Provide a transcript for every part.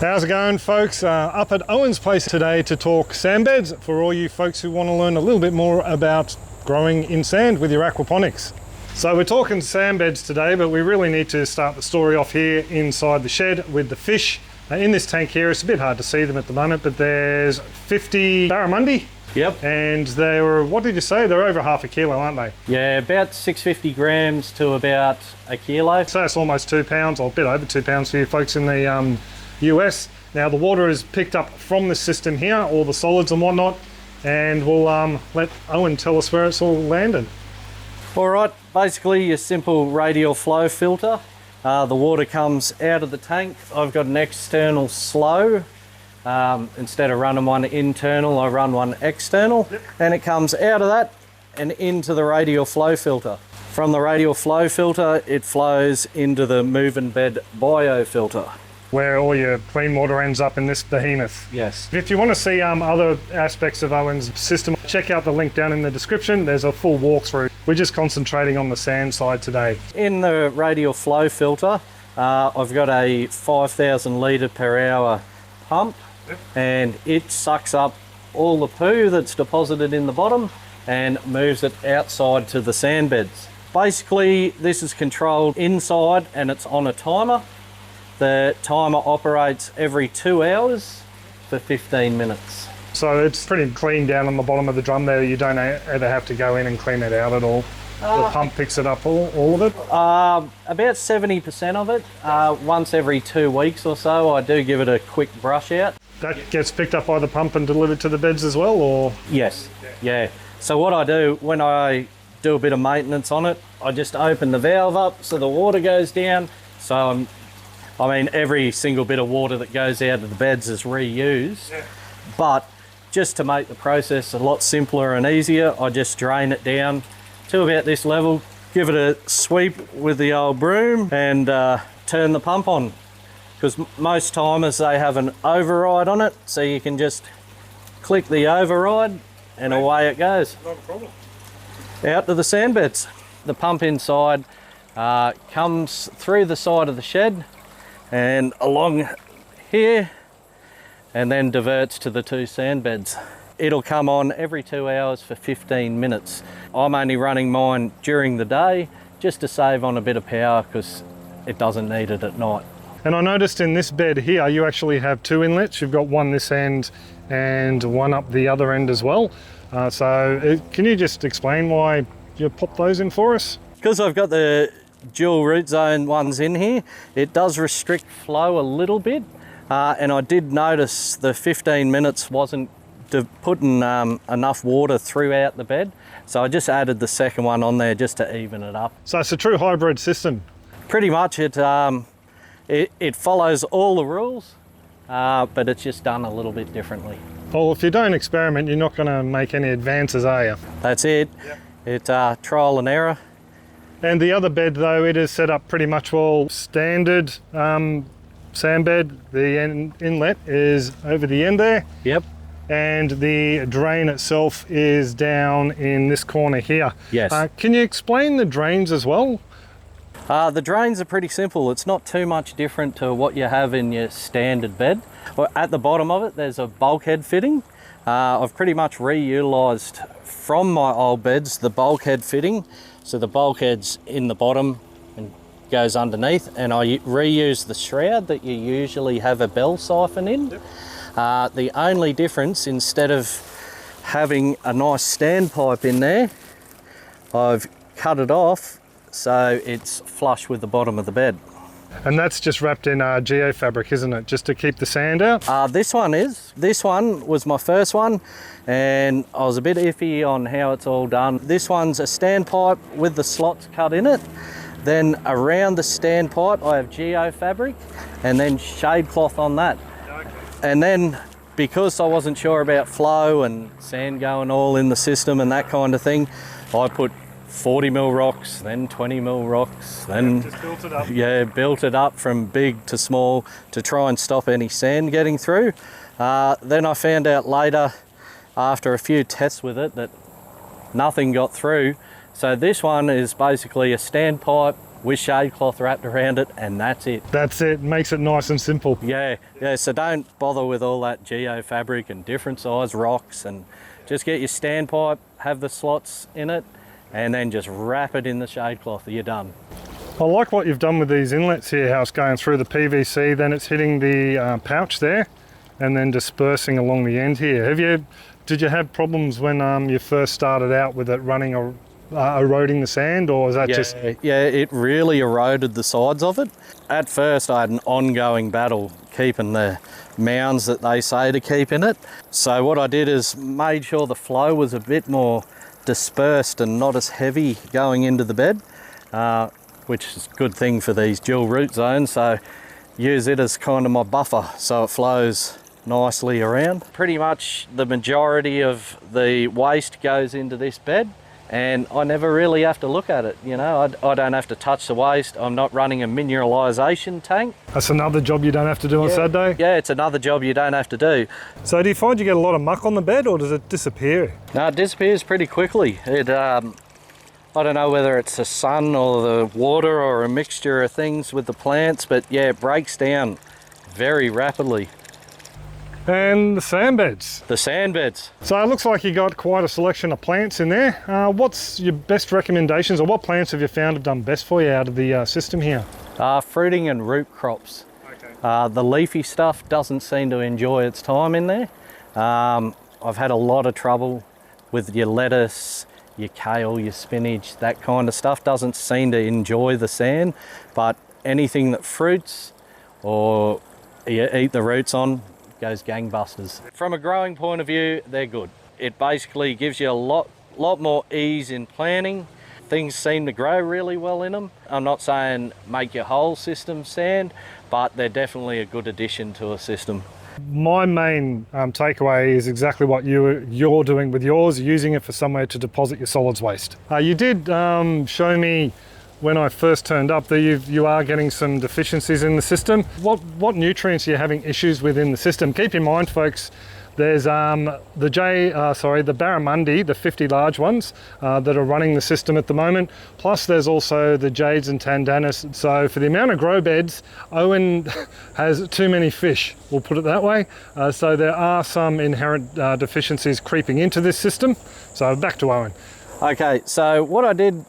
How's it going, folks? Up at Owen's place today to talk sand beds for all you folks who want to learn a little bit more about growing in sand with your aquaponics. So we're talking sand beds today, but we really need to start the story off here inside the shed with the fish. In this tank here, it's a bit hard to see them at the moment, but there's 50 barramundi. Yep. And they were, what did you say? They're over half a kilo, aren't they? Yeah, about 650 grams to about a kilo. So it's almost 2 pounds, or a bit over 2 pounds for you folks in the US. Now the water is picked up from the system here, all the solids and whatnot, and we'll let Owen tell us where it's all landed. All right, basically your simple radial flow filter. The water comes out of the tank. I've got an external slow. Instead of running one internal, I run one external. Yep. And it comes out of that and into the radial flow filter. From the radial flow filter, it flows into the moving bed biofilter, where all your clean water ends up in this behemoth. Yes. If you want to see other aspects of Owen's system, check out the link down in the description. There's a full walkthrough. We're just concentrating on the sand side today. In the radial flow filter, I've got a 5,000 litre per hour pump. Yep. And it sucks up all the poo that's deposited in the bottom and moves it outside to the sand beds. Basically, this is controlled inside and it's on a timer. The timer operates every 2 hours for 15 minutes. So it's pretty clean down on the bottom of the drum there. You don't ever have to go in and clean it out at all. The pump picks it up, all of it? About 70% of it. Once every 2 weeks or so, I do give it a quick brush out. That gets picked up by the pump and delivered to the beds as well, or? Yes, yeah. So what I do when I do a bit of maintenance on it, I just open the valve up so the water goes down. So every single bit of water that goes out of the beds is reused. Yeah. But just to make the process a lot simpler and easier, I just drain it down to about this level, give it a sweep with the old broom and turn the pump on. Because most timers, they have an override on it, so you can just click the override and away it goes. Not a problem. Out to the sand beds. The pump inside comes through the side of the shed and along here and then diverts to the 2 sand beds. It'll come on every 2 hours for 15 minutes. I'm only running mine during the day just to save on a bit of power because it doesn't need it at night. And I noticed in this bed here, you actually have 2 inlets. You've got one this end and one up the other end as well. Can you just explain why you popped those in for us? Because I've got the dual root zone ones in here, it does restrict flow a little bit. And I did notice the 15 minutes wasn't putting enough water throughout the bed. So I just added the second one on there just to even it up. So it's a true hybrid system? Pretty much. It follows all the rules, but it's just done a little bit differently. Well, if you don't experiment, you're not going to make any advances, are you? That's it. Yep. It's trial and error. And the other bed, though, it is set up pretty much all standard sand bed. The inlet is over the end there. Yep. And the drain itself is down in this corner here. Yes. Can you explain the drains as well? The drains are pretty simple. It's not too much different to what you have in your standard bed. At the bottom of it, there's a bulkhead fitting. I've pretty much reutilised from my old beds the bulkhead fitting. So the bulkhead's in the bottom and goes underneath, and I reuse the shroud that you usually have a bell siphon in. Yep. The only difference, instead of having a nice standpipe in there, I've cut it off so it's flush with the bottom of the bed. And that's just wrapped in geofabric, isn't it? Just to keep the sand out? This one is. This one was my first one and I was a bit iffy on how it's all done. This one's a standpipe with the slots cut in it. Then around the standpipe I have geofabric and then shade cloth on that. Okay. And then because I wasn't sure about flow and sand going all in the system and that kind of thing, I put 40 mil rocks, then 20 mil rocks, then just built it up. Yeah, built it up from big to small to try and stop any sand getting through. Then I found out later, after a few tests with it, that nothing got through. So this one is basically a standpipe with shade cloth wrapped around it, and that's it. That's it, makes it nice and simple. Yeah, so don't bother with all that geo fabric and different size rocks, and just get your standpipe, have the slots in it, and then just wrap it in the shade cloth, you're done. I like what you've done with these inlets here, how it's going through the PVC, then it's hitting the pouch there, and then dispersing along the end here. Did you have problems when you first started out with it running eroding the sand, or is that just... Yeah, it really eroded the sides of it. At first I had an ongoing battle keeping the mounds that they say to keep in it. So what I did is made sure the flow was a bit more dispersed and not as heavy going into the bed, which is a good thing for these dual root zones. So use it as kind of my buffer so it flows nicely around. Pretty much the majority of the waste goes into this bed, and I never really have to look at it. You know, I don't have to touch the waste. I'm not running a mineralisation tank. That's another job you don't have to do on Saturday? Yeah, it's another job you don't have to do. So do you find you get a lot of muck on the bed, or does it disappear? No, it disappears pretty quickly. I don't know whether it's the sun or the water or a mixture of things with the plants, but yeah, it breaks down very rapidly. And the sand beds. The sand beds. So it looks like you got quite a selection of plants in there. What's your best recommendations, or what plants have you found have done best for you out of the system here? Fruiting and root crops. Okay. The leafy stuff doesn't seem to enjoy its time in there. I've had a lot of trouble with your lettuce, your kale, your spinach, that kind of stuff doesn't seem to enjoy the sand, but anything that fruits or you eat the roots on goes gangbusters. From a growing point of view, they're good. It basically gives you a lot more ease in planting. Things seem to grow really well in them. I'm not saying make your whole system sand, but they're definitely a good addition to a system. My main takeaway is exactly what you're doing with yours, using it for somewhere to deposit your solids waste. You did show me when I first turned up that you are getting some deficiencies in the system. What nutrients are you having issues with in the system? Keep in mind, folks, there's the barramundi, the 50 large ones that are running the system at the moment. Plus there's also the jades and tandanas. So for the amount of grow beds, Owen has too many fish, we'll put it that way. So there are some inherent deficiencies creeping into this system. So back to Owen. Okay, so what I did,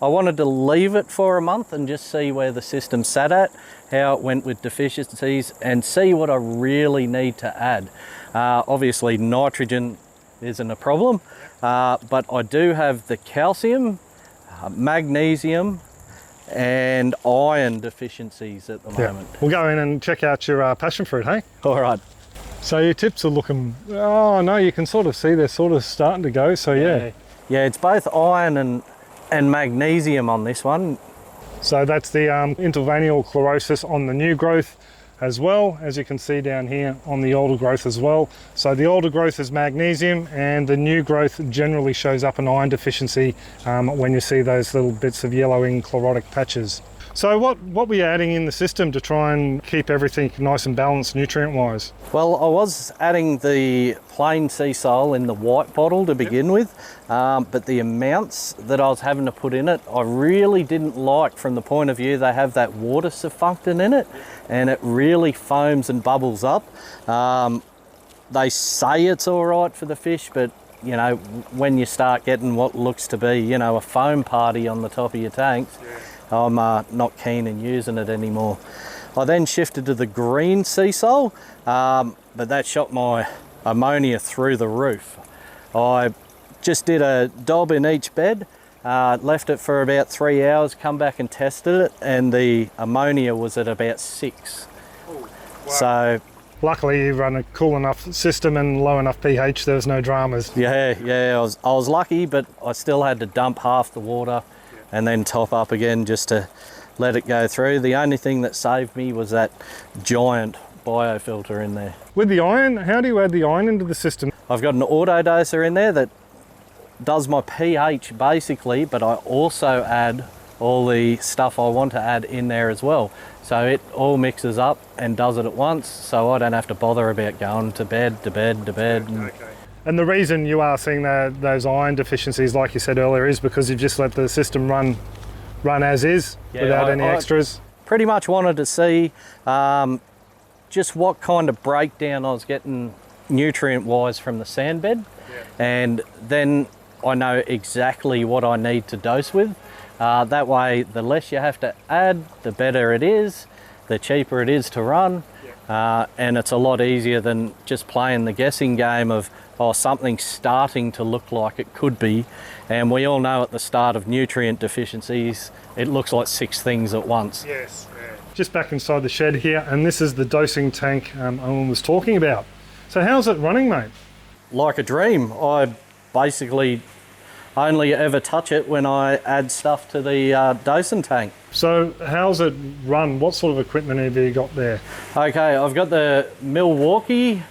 I wanted to leave it for a month and just see where the system sat at, how it went with deficiencies, and see what I really need to add. Obviously nitrogen isn't a problem, but I do have the calcium, magnesium and iron deficiencies at the moment. We'll go in and check out your passion fruit, hey? All right. So your tips are looking, oh no, you can sort of see they're sort of starting to go, so yeah. Yeah, it's both iron and magnesium on this one. So that's the intervenial chlorosis on the new growth, as well as you can see down here on the older growth as well. So the older growth is magnesium, and the new growth generally shows up an iron deficiency when you see those little bits of yellowing chlorotic patches. So what were you adding in the system to try and keep everything nice and balanced nutrient wise? Well, I was adding the plain sea salt in the white bottle to begin with, but the amounts that I was having to put in it, I really didn't like from the point of view they have that water surfactant in it, and it really foams and bubbles up. They say it's all right for the fish, but you know, when you start getting what looks to be, you know, a foam party on the top of your tanks, I'm not keen in using it anymore. I then shifted to the green sea salt, but that shot my ammonia through the roof. I just did a dob in each bed, left it for about 3 hours, come back and tested it, and the ammonia was at about 6. Oh, wow. So luckily you run a cool enough system and low enough pH, there was no dramas. Yeah, I was lucky, but I still had to dump half the water and then top up again just to let it go through. The only thing that saved me was that giant biofilter in there. With the iron, how do you add the iron into the system? I've got an auto doser in there that does my pH basically, but I also add all the stuff I want to add in there as well. So it all mixes up and does it at once, so I don't have to bother about going to bed. Okay. And the reason you are seeing those iron deficiencies, like you said earlier, is because you've just let the system run run as is, without any extras? Pretty much wanted to see just what kind of breakdown I was getting nutrient-wise from the sand bed, and then I know exactly what I need to dose with. That way, the less you have to add, the better it is, the cheaper it is to run, and it's a lot easier than just playing the guessing game of, oh, something's starting to look like it could be. And we all know at the start of nutrient deficiencies, it looks like 6 things at once. Yes. Just back inside the shed here, and this is the dosing tank Owen was talking about. So how's it running, mate? Like a dream. I basically only ever touch it when I add stuff to the dosing tank. So how's it run? What sort of equipment have you got there? Okay, I've got the Milwaukee.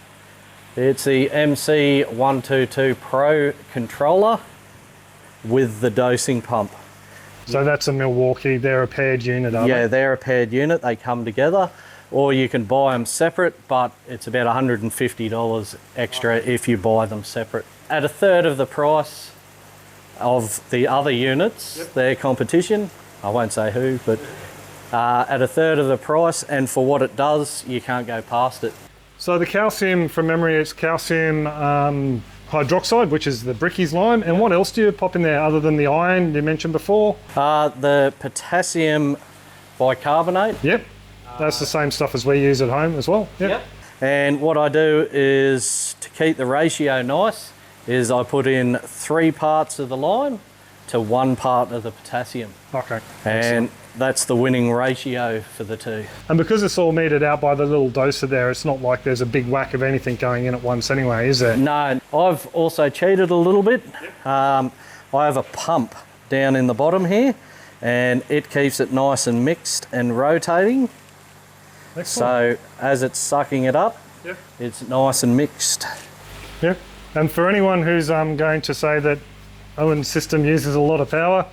It's the MC720 PRO controller with the dosing pump. So that's a Milwaukee, they're a paired unit, aren't they? Yeah, they're a paired unit, they come together. Or you can buy them separate, but it's about $150 extra if you buy them separate. At a third of the price of the other units, their competition, I won't say who, but at a third of the price, and for what it does, you can't go past it. So the calcium, from memory, it's calcium hydroxide, which is the Bricky's lime. And what else do you pop in there other than the iron you mentioned before? The potassium bicarbonate. Yep, that's the same stuff as we use at home as well. Yep. And what I do is, to keep the ratio nice, is I put in 3 parts of the lime to 1 part of the potassium. Okay. And that's the winning ratio for the two. And because it's all metered out by the little doser there, it's not like there's a big whack of anything going in at once anyway, is there? No, I've also cheated a little bit. I have a pump down in the bottom here, and it keeps it nice and mixed and rotating. Excellent. So as it's sucking it up, it's nice and mixed. Yep. And for anyone who's going to say that Owen's system uses a lot of power,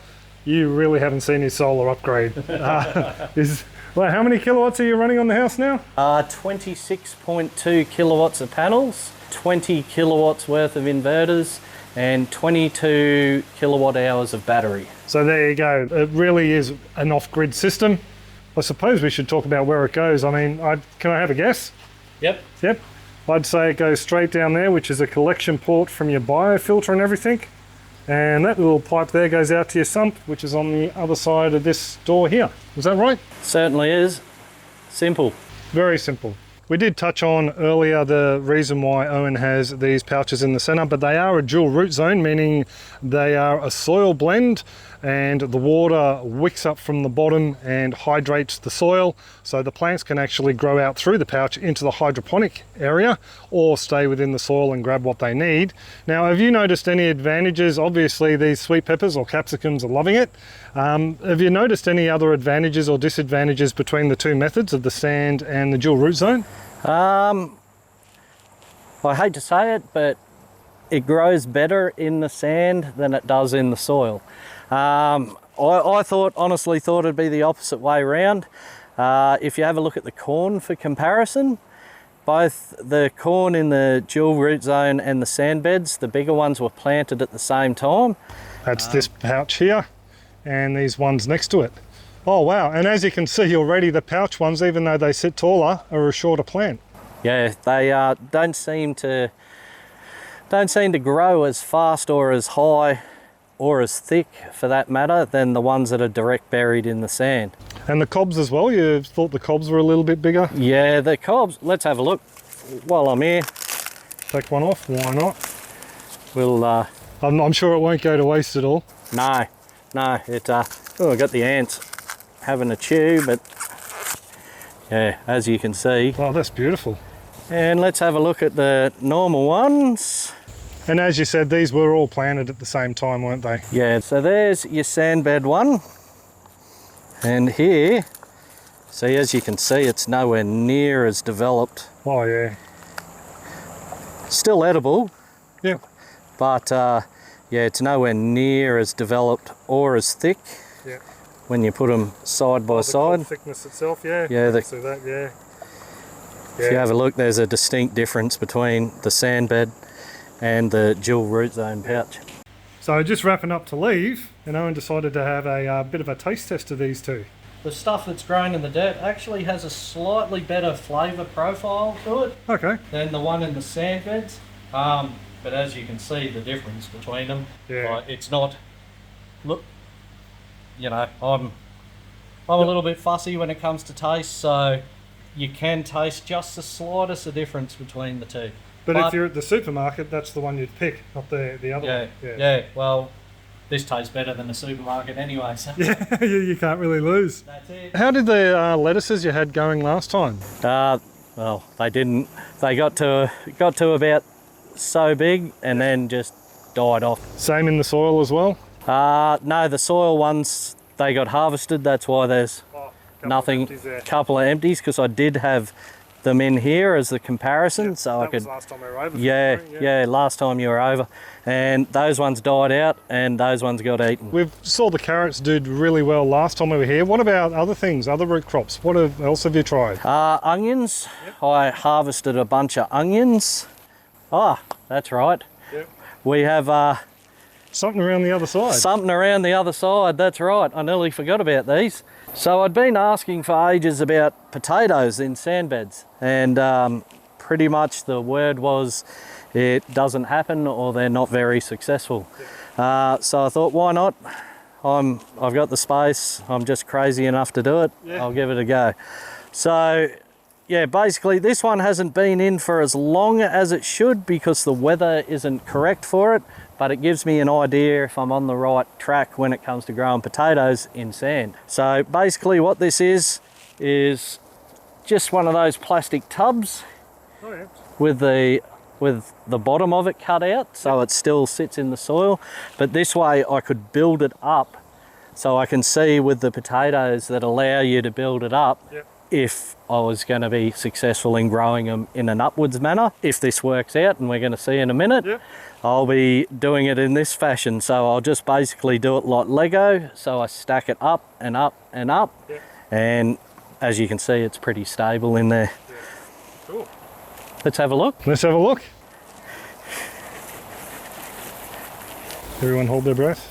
you really haven't seen his solar upgrade. Well, how many kilowatts are you running on the house now? 26.2 kilowatts of panels, 20 kilowatts worth of inverters, and 22 kilowatt hours of battery. So there you go. It really is an off-grid system. I suppose we should talk about where it goes. I mean, can I have a guess? Yep. I'd say it goes straight down there, which is a collection port from your biofilter and everything. And that little pipe there goes out to your sump, which is on the other side of this door here. Is that right? Certainly is. Simple. Very simple. We did touch on earlier the reason why Owen has these pouches in the center, but they are a dual root zone, meaning they are a soil blend, and the water wicks up from the bottom and hydrates the soil, so the plants can actually grow out through the pouch into the hydroponic area or stay within the soil and grab what they need. Now, have you noticed any advantages? Obviously these sweet peppers or capsicums are loving it. Have you noticed any other advantages or disadvantages between the two methods of the sand and the dual root zone? I hate to say it, but it grows better in the sand than it does in the soil. I honestly thought it'd be the opposite way around. If you have a look at the corn for comparison, both the corn in the dual root zone and the sand beds, the bigger ones were planted at the same time. That's this pouch here and these ones next to it. Oh wow, and as you can see already, the pouch ones, even though they sit taller, are a shorter plant. Yeah, they don't seem to grow as fast or as high or as thick, for that matter, than the ones that are direct buried in the sand. And the cobs as well, you thought the cobs were a little bit bigger? Yeah, the cobs, let's have a look while I'm here. Take one off, why not? We'll... I'm sure it won't go to waste at all. No, it, oh, I got the ants having a chew, but yeah, as you can see. Oh, that's beautiful. And let's have a look at the normal ones. And as you said, these were all planted at the same time, weren't they? Yeah, so there's your sand bed one. And here, see, as you can see, it's nowhere near as developed. Oh yeah. Still edible. Yeah. But yeah, it's nowhere near as developed or as thick. Yeah. When you put them side by side. The thickness itself, yeah. Yeah. See that, yeah. If you have a look, there's a distinct difference between the sand bed and the dual root zone pouch. So just wrapping up to leave, and Owen decided to have a bit of a taste test of these two. The stuff that's grown in the dirt actually has a slightly better flavour profile to it than the one in the sand beds. But as you can see, the difference between them, it's not, look, you know, I'm a little bit fussy when it comes to taste, so you can taste just the slightest of difference between the two. But if you're at the supermarket, that's the one you'd pick, not the other one. Yeah, well, this tastes better than the supermarket anyway, so. Yeah, you can't really lose. That's it. How did the lettuces you had going last time? Well, they didn't. They got to about so big and then just died off. Same in the soil as well? No, the soil ones, they got harvested. That's why there's nothing, couple of empties, because I did have them in here as the comparison, so I could. Was last time we were over. Yeah, last time you were over, and those ones died out, and those ones got eaten. We saw the carrots did really well last time we were here. What about other things, other root crops? What else have you tried? Onions. I harvested a bunch of onions. That's right. Yep. We have something around the other side. Something around the other side. That's right. I nearly forgot about these. So I'd been asking for ages about potatoes in sand beds, and pretty much the word was it doesn't happen or they're not very successful. So I thought, why not? I've got the space, I'm just crazy enough to do it. I'll give it a go. So yeah, basically this one hasn't been in for as long as it should because the weather isn't correct for it, but it gives me an idea if I'm on the right track when it comes to growing potatoes in sand. So basically what this is just one of those plastic tubs with the bottom of it cut out, so it still sits in the soil. But this way I could build it up, so I can see with the potatoes that allow you to build it up if I was going to be successful in growing them in an upwards manner. If this works out, and we're going to see in a minute, I'll be doing it in this fashion. So I'll just basically do it like Lego, so I stack it up and up and up, and as you can see, it's pretty stable in there. Cool. Let's have a look. Let's have a look. Everyone hold their breath.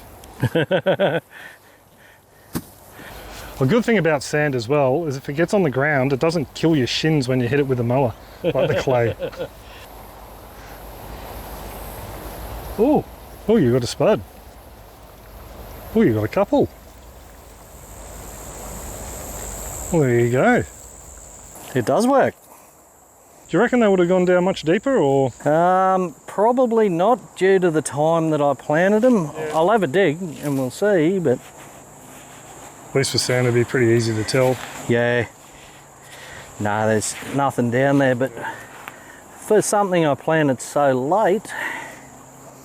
A good thing about sand as well is if it gets on the ground, it doesn't kill your shins when you hit it with a mower, like the clay. Oh, you got a spud. Oh, you got a couple. Well, there you go. It does work. Do you reckon they would have gone down much deeper, or? Probably not, due to the time that I planted them. I'll have a dig and we'll see, but at least for sand it'd be pretty easy to tell. Yeah. No, there's nothing down there, but for something I planted so late,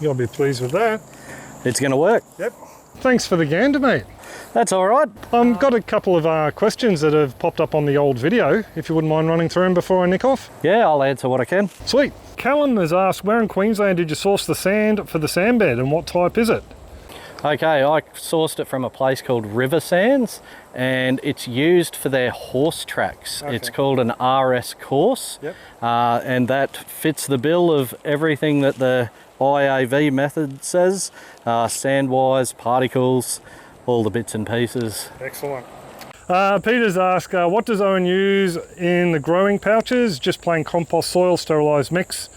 you'll be pleased with that. It's going to work. Yep. Thanks for the gander, mate. That's all right. Got a couple of questions that have popped up on the old video, if you wouldn't mind running through them before I nick off. Yeah, I'll answer what I can. Sweet. Callum has asked, where in Queensland did you source the sand for the sand bed, and what type is it? Okay, I sourced it from a place called River Sands, and it's used for their horse tracks. It's called an RS course, and that fits the bill of everything that the IAV method says, sand-wise, particles, all the bits and pieces. Excellent. Peter's asked, what does Owen use in the growing pouches? Just plain compost soil, sterilised mix.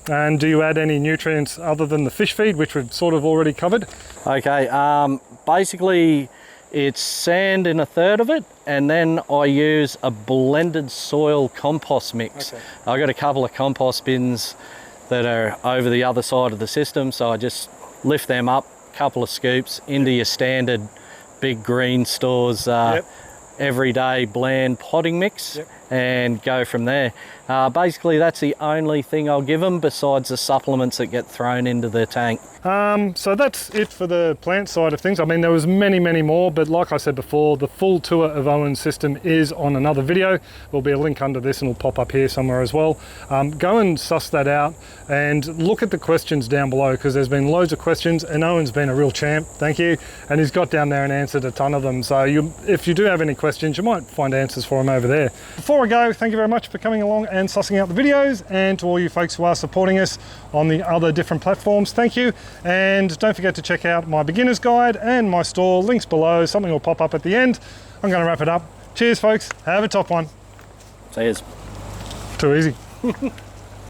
And do you add any nutrients other than the fish feed, which we've sort of already covered? Okay, basically it's sand in a third of it, and then I use a blended soil compost mix. I've got a couple of compost bins that are over the other side of the system, so I just lift them up, couple of scoops into your standard big green stores everyday bland potting mix, and go from there. Basically that's the only thing I'll give them besides the supplements that get thrown into the tank. So that's it for the plant side of things. I mean, there was many more, but like I said before, the full tour of Owen's system is on another video. There'll be a link under this and it'll pop up here somewhere as well. Go and suss that out and look at the questions down below, because there's been loads of questions and Owen's been a real champ, thank you, and he's got down there and answered a ton of them. So if you do have any questions, you might find answers for him over there. Before before I go, thank you very much for coming along and sussing out the videos, and to all you folks who are supporting us on the other different platforms, thank you. And don't forget to check out my beginner's guide and my store, links below. Something will pop up at the end. I'm going to wrap it up. Cheers folks, have a top one. Cheers. Too easy.